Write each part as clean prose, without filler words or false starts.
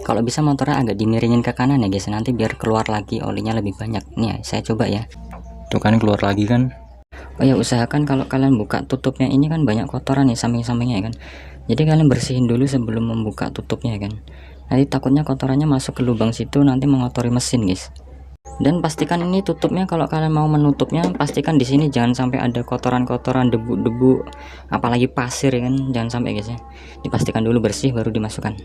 Kalau bisa motornya agak dimiringin ke kanan ya guys, nanti biar keluar lagi olinya lebih banyak. Nih saya coba ya. Tuh kan keluar lagi kan. Oh ya, usahakan kalau kalian buka tutupnya ini kan banyak kotoran nih samping-sampingnya ya kan. Jadi kalian bersihin dulu sebelum membuka tutupnya ya kan. Nanti takutnya kotorannya masuk ke lubang situ, nanti mengotori mesin guys. Dan pastikan ini tutupnya, kalau kalian mau menutupnya pastikan di sini jangan sampai ada kotoran-kotoran, debu-debu, apalagi pasir ya kan, jangan sampai guys ya. Dipastikan dulu bersih baru dimasukkan.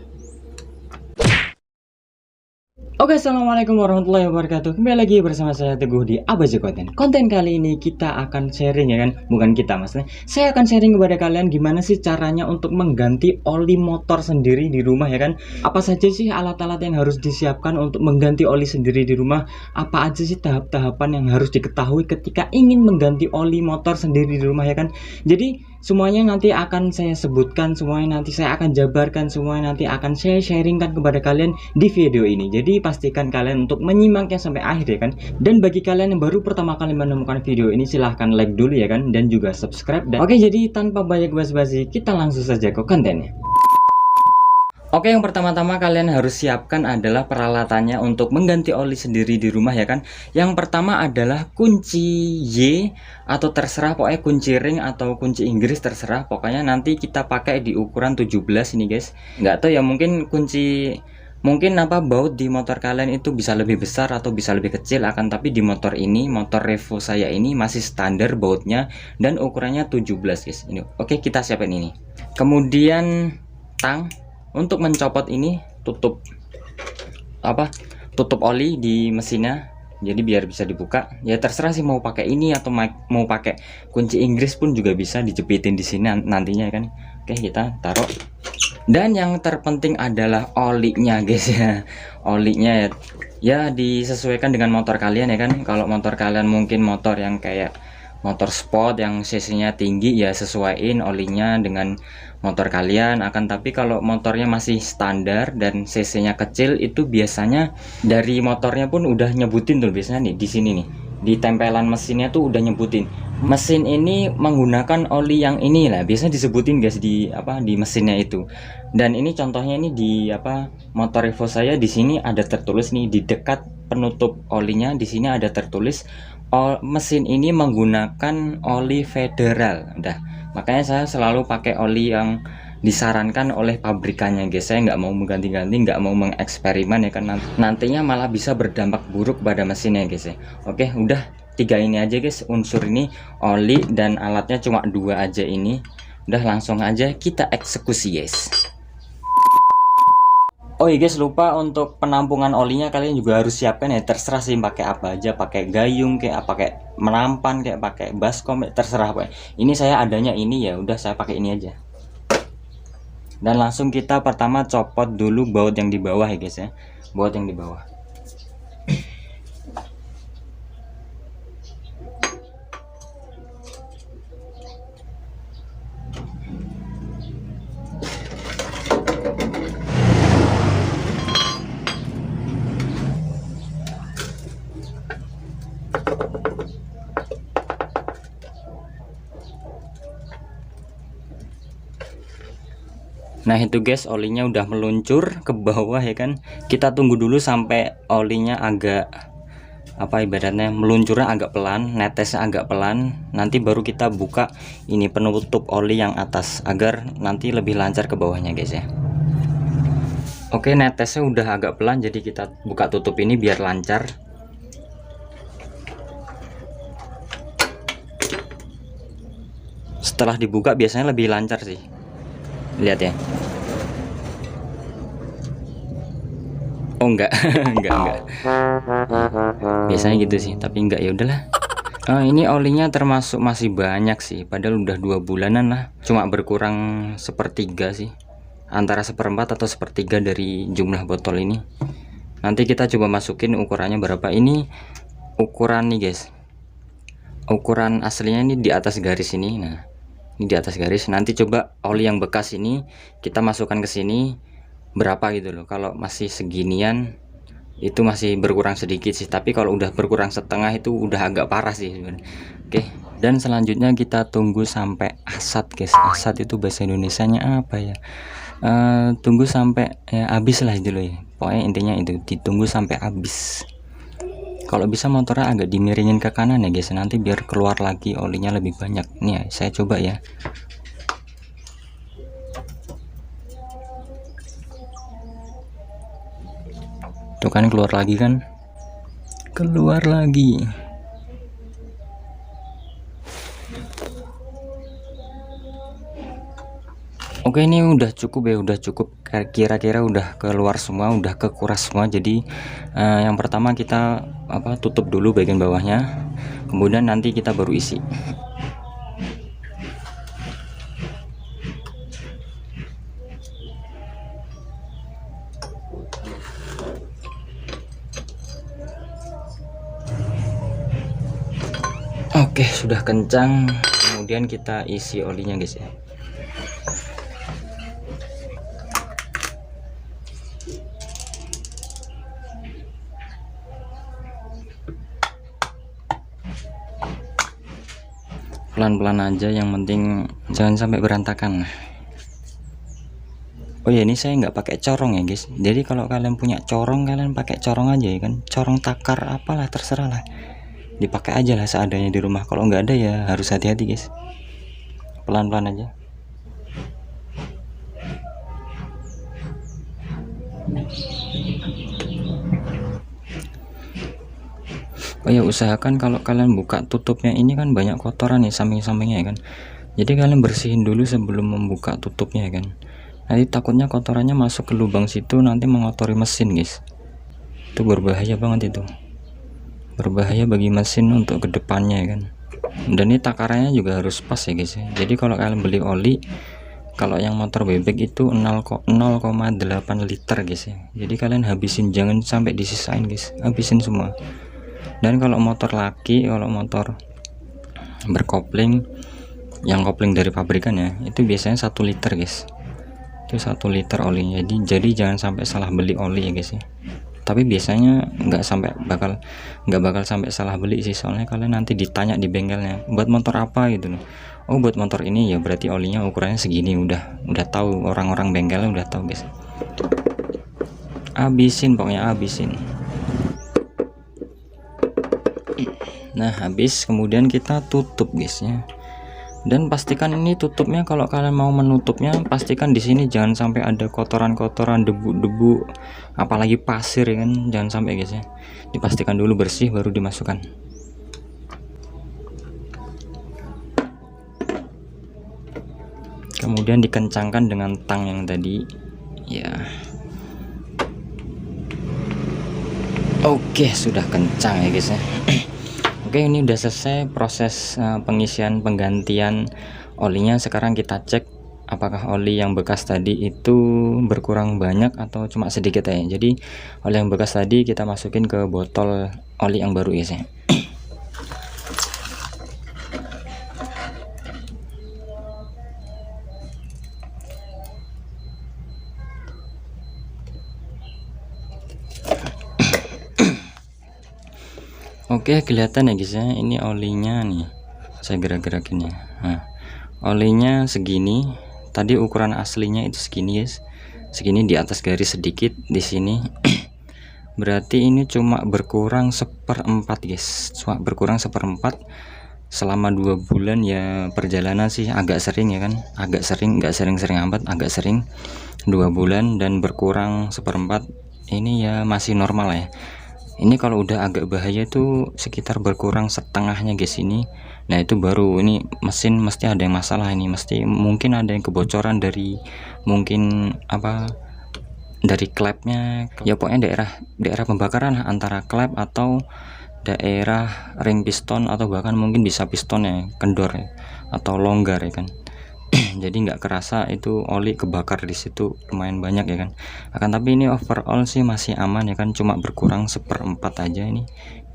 Oke, assalamualaikum warahmatullahi wabarakatuh. Kembali lagi bersama saya Teguh di ABC Konten. Konten kali ini kita akan sharing ya kan, bukan kita maksudnya. Saya akan sharing kepada kalian gimana sih caranya untuk mengganti oli motor sendiri di rumah ya kan. Apa saja sih alat-alat yang harus disiapkan untuk mengganti oli sendiri di rumah? Apa aja sih tahap-tahapan yang harus diketahui ketika ingin mengganti oli motor sendiri di rumah ya kan. Jadi semuanya nanti akan saya sebutkan, semuanya nanti saya akan jabarkan, semuanya nanti akan saya sharingkan kepada kalian di video ini. Jadi pastikan kalian untuk menyimaknya sampai akhir ya kan. Dan bagi kalian yang baru pertama kali menemukan video ini, silahkan like dulu ya kan, dan juga subscribe. Dan oke, jadi tanpa banyak basa-basi kita langsung saja ke kontennya. Oke, yang pertama-tama kalian harus siapkan adalah peralatannya untuk mengganti oli sendiri di rumah ya kan. Yang pertama adalah kunci Y, atau terserah pokoknya kunci ring atau kunci Inggris terserah. Pokoknya nanti kita pakai di ukuran 17 ini guys. Nggak tahu ya, mungkin baut di motor kalian itu bisa lebih besar atau bisa lebih kecil, akan tapi di motor ini, motor Revo saya ini masih standar bautnya dan ukurannya 17 guys. Ini oke, kita siapin ini. Kemudian tang untuk mencopot ini, tutup oli di mesinnya, jadi biar bisa dibuka. Ya terserah sih mau pakai ini atau mau pakai kunci Inggris pun juga bisa, dijepitin di sini nantinya kan. Oke, kita taruh. Dan yang terpenting adalah olinya guys ya. Olinya ya disesuaikan dengan motor kalian ya kan. Kalau motor kalian mungkin motor yang kayak motor sport yang cc-nya tinggi, ya sesuaiin olinya dengan motor kalian. Akan tapi kalau motornya masih standar dan cc-nya kecil, itu biasanya dari motornya pun udah nyebutin tuh biasanya nih di sini nih, di tempelan mesinnya tuh udah nyebutin mesin ini menggunakan oli yang ini lah, biasanya disebutin guys di mesinnya itu. Dan ini contohnya ini di motor Revo saya, di sini ada tertulis nih di dekat penutup olinya, di sini ada tertulis mesin ini menggunakan oli federal. Udah, makanya saya selalu pakai oli yang disarankan oleh pabrikannya guys. Saya nggak mau mengganti-ganti, nggak mau mengeksperimen ya kan, nantinya malah bisa berdampak buruk pada mesinnya guys ya. Oke, udah 3 ini aja guys unsur ini, oli dan alatnya cuma 2 aja ini. Udah, langsung aja kita eksekusi guys. Oh iya guys, lupa untuk penampungan olinya kalian juga harus siapkan ya. Terserah sih pakai apa aja, pakai gayung kayak pakai menampan, kayak pakai baskom, terserah pak. Ini saya adanya ini, ya udah saya pakai ini aja. Dan langsung kita pertama copot dulu baut yang di bawah ya guys ya, baut yang di bawah. Nah itu guys, olinya udah meluncur ke bawah ya kan. Kita tunggu dulu sampai olinya agak ibaratnya meluncurnya agak pelan, netesnya agak pelan. Nanti baru kita buka ini penutup oli yang atas agar nanti lebih lancar ke bawahnya guys ya. Oke, netesnya udah agak pelan, jadi kita buka tutup ini biar lancar. Setelah dibuka biasanya lebih lancar sih, lihat ya. Oh enggak enggak biasanya gitu sih, tapi enggak, ya udahlah. Ini olinya termasuk masih banyak sih, padahal udah 2 bulanan lah, cuma berkurang sepertiga sih, antara 1/4 atau 1/3 dari jumlah botol ini. Nanti kita coba masukin ukurannya berapa. Ini ukuran nih guys, ukuran aslinya ini di atas garis ini. Nah ini di atas garis, nanti coba oli yang bekas ini kita masukkan ke sini berapa gitu loh. Kalau masih seginian itu masih berkurang sedikit sih, tapi kalau udah berkurang setengah itu udah agak parah sih sebenarnya. Oke, dan selanjutnya kita tunggu sampai asat guys. Asat itu bahasa Indonesianya apa ya? Tunggu sampai habis lah itu loh ya. Pokoknya intinya itu ditunggu sampai habis. Kalau bisa motornya agak dimiringin ke kanan ya guys, nanti biar keluar lagi olinya lebih banyak. Nih ya, saya coba ya. Tuh kan keluar lagi kan, keluar lagi. Oke, ini udah cukup ya, udah cukup, kira-kira udah keluar semua, udah kekuras semua. Jadi yang pertama kita tutup dulu bagian bawahnya, kemudian nanti kita baru isi. Oke, sudah kencang, kemudian kita isi olinya guys ya. Pelan-pelan aja, yang penting jangan sampai berantakan. Oh ya, ini saya nggak pakai corong ya guys. Jadi kalau kalian punya corong, kalian pakai corong aja ya kan, corong takar apalah terserah lah, dipakai aja lah seadanya di rumah. Kalau nggak ada ya harus hati-hati guys, pelan-pelan aja. Oh ya, usahakan kalau kalian buka tutupnya ini kan banyak kotoran nih samping-sampingnya ya kan. Jadi kalian bersihin dulu sebelum membuka tutupnya ya kan. Nanti takutnya kotorannya masuk ke lubang situ, nanti mengotori mesin guys. Itu berbahaya banget itu. Berbahaya bagi mesin untuk kedepannya ya kan. Dan ini takarannya juga harus pas ya guys ya. Jadi kalau kalian beli oli, kalau yang motor bebek itu 0,8 liter guys ya. Jadi kalian habisin, jangan sampai disisain guys, habisin semua. Dan kalau motor laki, kalau motor berkopling, yang kopling dari pabrikan ya, itu biasanya 1 liter guys. Itu 1 liter olinya. Jadi jangan sampai salah beli oli ya guys ya. Tapi biasanya nggak bakal sampai salah beli sih, soalnya kalian nanti ditanya di bengkelnya, buat motor apa gitu loh. Oh, buat motor ini ya, berarti olinya ukurannya segini. Udah tahu, orang-orang bengkelnya udah tahu guys. Habisin, pokoknya habisin. Nah, habis kemudian kita tutup guys ya. Dan pastikan ini tutupnya, kalau kalian mau menutupnya, pastikan di sini jangan sampai ada kotoran-kotoran, debu-debu, apalagi pasir ya kan, jangan sampai guys ya. Dipastikan dulu bersih baru dimasukkan. Kemudian dikencangkan dengan tang yang tadi ya. Oke, sudah kencang ya guys ya. Oke, ini udah selesai proses pengisian penggantian olinya. Sekarang kita cek apakah oli yang bekas tadi itu berkurang banyak atau cuma sedikit aja. Jadi oli yang bekas tadi kita masukin ke botol oli yang baru guys ya. Oke, kelihatan ya guys ya, ini olinya nih, saya gerak-gerakin ya. Nah, olinya segini, tadi ukuran aslinya itu segini guys, segini, di atas garis sedikit di sini. Berarti ini cuma berkurang 1/4 guys, cuma berkurang 1/4 selama 2 bulan ya. Perjalanan sih agak sering ya kan, agak sering, nggak sering-sering amat, agak sering. 2 bulan dan berkurang 1/4 ini ya masih normal ya. Ini kalau udah agak bahaya tuh sekitar berkurang setengahnya guys ini. Nah, itu baru ini mesin mesti ada yang masalah, ini mesti mungkin ada yang kebocoran dari mungkin dari klepnya ya, pokoknya daerah pembakaran antara klep atau daerah ring piston, atau bahkan mungkin bisa pistonnya kendor ya, atau longgar ya kan. Jadi nggak kerasa itu oli kebakar di situ lumayan banyak ya kan. Tapi ini overall sih masih aman ya kan, cuma berkurang 1/4 aja. Ini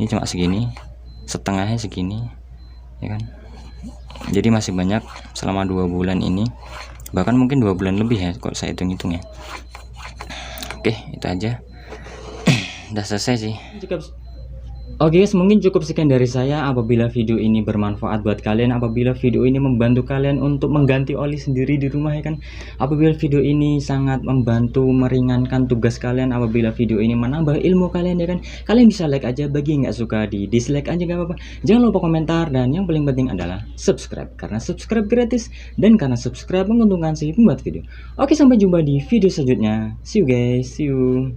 cuma segini, setengahnya segini ya kan. Jadi masih banyak selama 2 bulan ini, bahkan mungkin 2 bulan lebih ya kalau saya hitung-hitung ya. Oke, itu aja. Udah selesai sih. Oke guys, mungkin cukup sekian dari saya. Apabila video ini bermanfaat buat kalian, apabila video ini membantu kalian untuk mengganti oli sendiri di rumah ya kan, apabila video ini sangat membantu meringankan tugas kalian, apabila video ini menambah ilmu kalian ya kan, kalian bisa like aja. Bagi nggak suka di dislike aja nggak apa-apa. Jangan lupa komentar, dan yang paling penting adalah subscribe, karena subscribe gratis, dan karena subscribe menguntungkan si pembuat video. Oke, sampai jumpa di video selanjutnya. See you guys, see you.